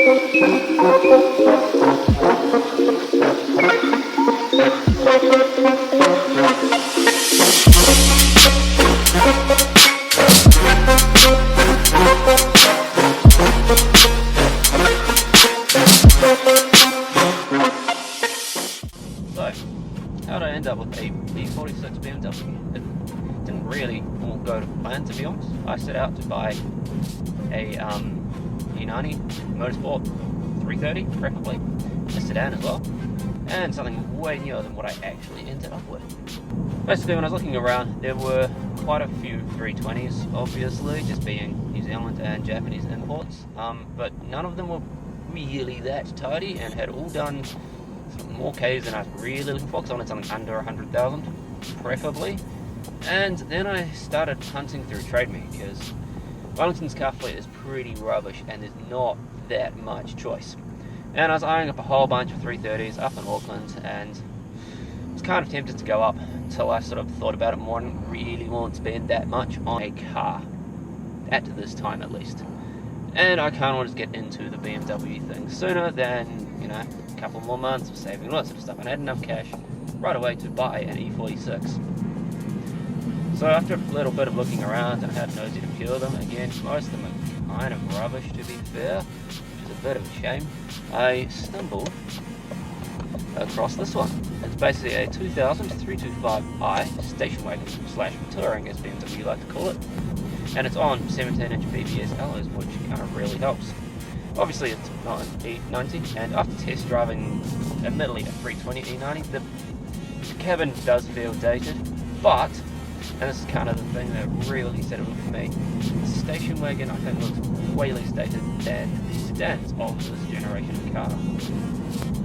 How'd I end up with a E46 BMW? It didn't really all go to plan, to be honest. I set out to buy a E90 Motorsport 330, preferably a sedan as well, and something way newer than what I actually ended up with. Basically, when I was looking around, there were quite a few 320s, obviously, just being New Zealand and Japanese imports, but none of them were really that tidy and had all done more Ks than I was really looking for, because I wanted something under 100,000 preferably. And then I started hunting through Trade Me, because Wellington's car fleet is pretty rubbish and there's not that much choice. And I was eyeing up a whole bunch of 330s up in Auckland, and I was kind of tempted to go up until I sort of thought about it more and didn't really want to spend that much on a car at this time, at least. And I kind of wanted to get into the BMW thing sooner than, you know, a couple more months of saving lots of stuff, and I had enough cash right away to buy an E46. So after a little bit of looking around, and I had nosy to few of them, again, most of them are kind of rubbish to be fair, which is a bit of a shame, I stumbled across this one. It's basically a 2000 325i station wagon / touring, as BMW like to call it, and it's on 17-inch BBS alloys, which kind of really helps. Obviously it's not an E90, and after test driving admittedly a 320 E90, the cabin does feel dated, but, and this is kind of the thing that really settled it for me, the station wagon I think looks way less dated than the sedans of this generation of car.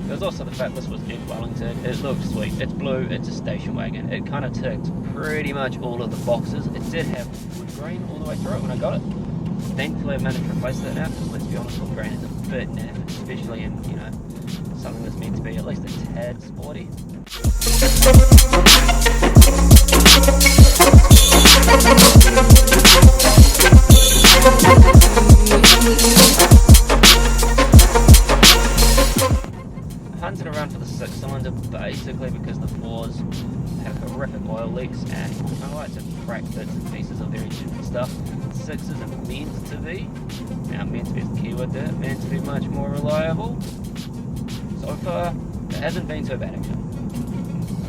There's also the fact this was in Wellington. It looks sweet, it's blue, it's a station wagon, it kind of ticked pretty much all of the boxes. It did have wood grain all the way through it when I got it. Thankfully I've managed to replace that now, because let's be honest, wood grain is a bit naff, especially in, you know, something that's meant to be at least a tad sporty. Hunted around for the 6-cylinder basically because the 4s have horrific oil leaks, and I like to crack bits and pieces of their engine and stuff. 6s are meant to be, now meant to be is the keyword there, meant to be much more reliable. So far, it hasn't been too bad actually.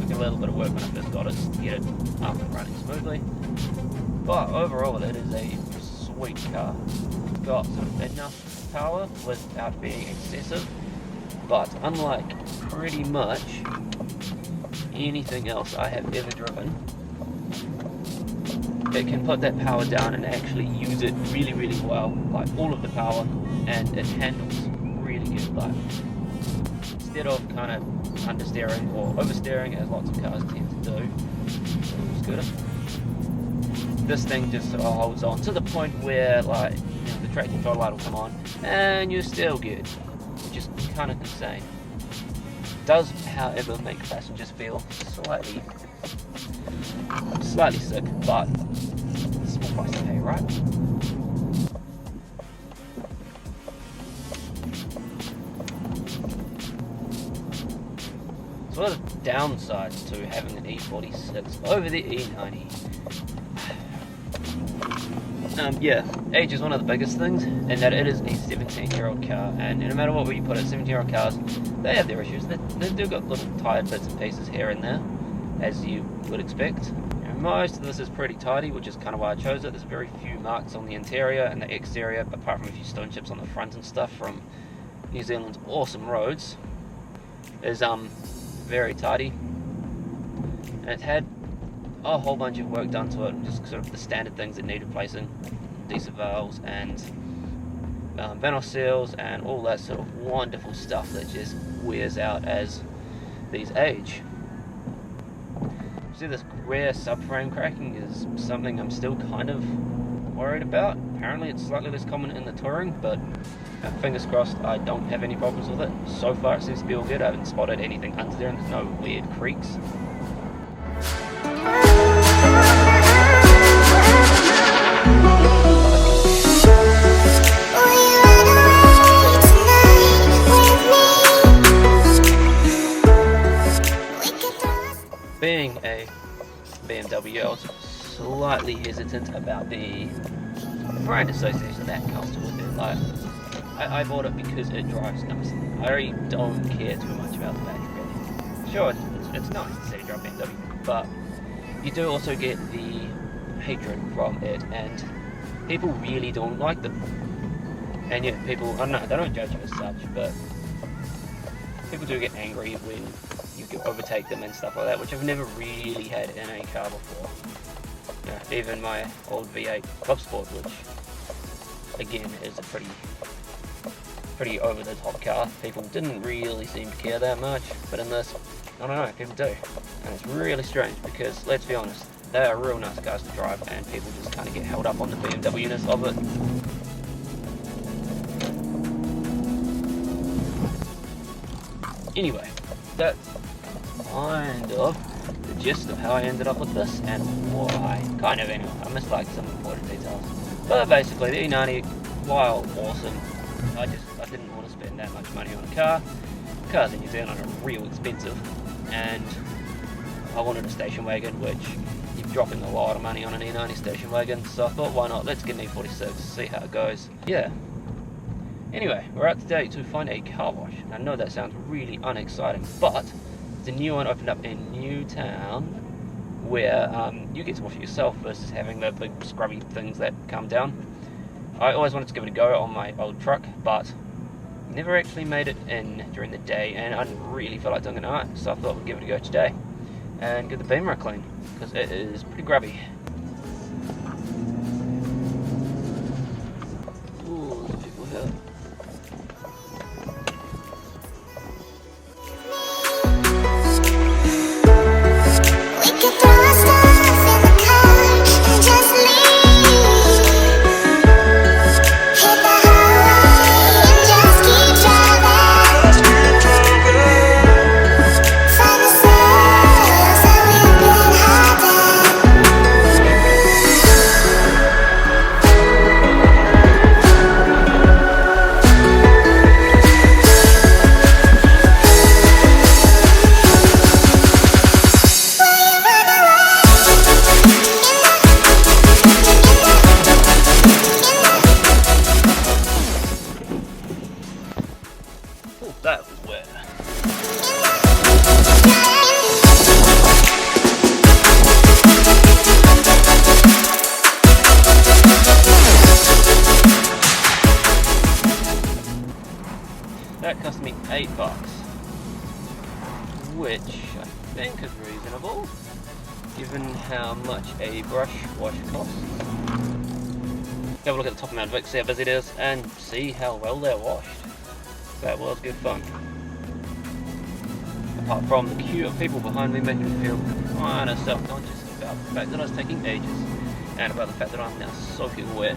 Took a little bit of work when I first got it to get it up and running smoothly, but overall it is a sweet car. It's got sort of enough power without being excessive, but unlike pretty much anything else I have ever driven, it can put that power down and actually use it really, really well, like all of the power, and it handles really good. Like, instead of kind of understeering or oversteering as lots of cars tend to do, scooter, this thing just sort of holds on to the point where, like, you know, the traction control light will come on and you're still good, which is kind of insane. Does, however, make passengers feel slightly sick, but it's a small price to pay, right? So what are the downsides to having an E46 over the E90? Yeah, age is one of the biggest things, and that it is a 17-year-old car, and no matter what you put it, 17-year-old cars, they have their issues. They do got little tired bits and pieces here and there, as you would expect. And most of this is pretty tidy, which is kind of why I chose it. There's very few marks on the interior and the exterior, apart from a few stone chips on the front and stuff from New Zealand's awesome roads. Is very tidy, and it had a whole bunch of work done to it, just sort of the standard things that need replacing, diesel valves and van seals and all that sort of wonderful stuff that just wears out as these age. See, this rear subframe cracking is something I'm still kind of worried about. Apparently it's slightly less common in the touring, but fingers crossed I don't have any problems with it. So far it seems to be all good. I haven't spotted anything under there and there's no weird creaks. BMW. I was slightly hesitant about the brand association that comes with it. Like, I bought it because it drives nicely. I really don't care too much about the battery, really. Sure, it's nice to see it drive BMW, but you do also get the hatred from it, and people really don't like them. And yet people, I don't know, they don't judge it as such, but people do get angry when you overtake them and stuff like that, which I've never really had in a car before. You know, even my old V8 Club Sport, which again is a pretty over the top car, people didn't really seem to care that much, but in this, I don't know, people do. And it's really strange because, let's be honest, they are real nice cars to drive, and people just kind of get held up on the BMW-ness of it. Anyway, that's kind of the gist of how I ended up with this and why. Kind of, anyway. I missed like some important details. But basically, the E90, while awesome, I didn't want to spend that much money on a car. Cars in New Zealand are real expensive, and I wanted a station wagon, which you're dropping a lot of money on an E90 station wagon, so I thought, why not? Let's get an E46, see how it goes. Yeah. Anyway, we're out today to find a car wash. I know that sounds really unexciting, but the new one opened up in Newtown, where you get to wash it yourself versus having the big scrubby things that come down. I always wanted to give it a go on my old truck, but never actually made it in during the day, and I didn't really feel like doing it at night, so I thought we'd give it a go today and get the beamer clean, because it is pretty grubby. Ooh, there's people here. That was wet. That cost me $8, which I think is reasonable, given how much a brush wash costs. Have a look at the top of my Vic, see how busy it is, and see how well they're washed. That was good fun. Apart from the queue of people behind me making me feel kind of self-conscious about the fact that I was taking ages, and about the fact that I'm now soaking wet.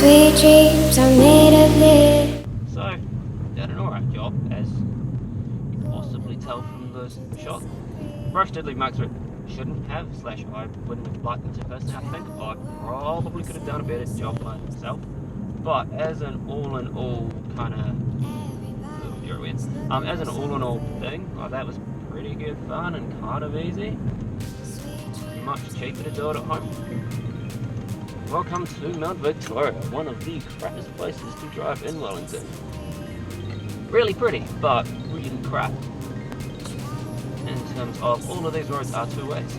Sweet dreams are made of this. So, did an alright job, as you can possibly tell from those shots. Brush did leave marks where it shouldn't have, / I wouldn't have liked them to personally. I think I probably could have done a better job myself. But as an all-in-all kind of as an all-in-all thing, that was pretty good fun and kind of easy. Much cheaper to do it at home. Welcome to Mount Victoria, one of the crappiest places to drive in Wellington. Really pretty, but really crap. In terms of all of these roads are two ways.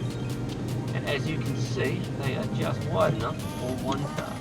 And as you can see, they are just wide enough for one car.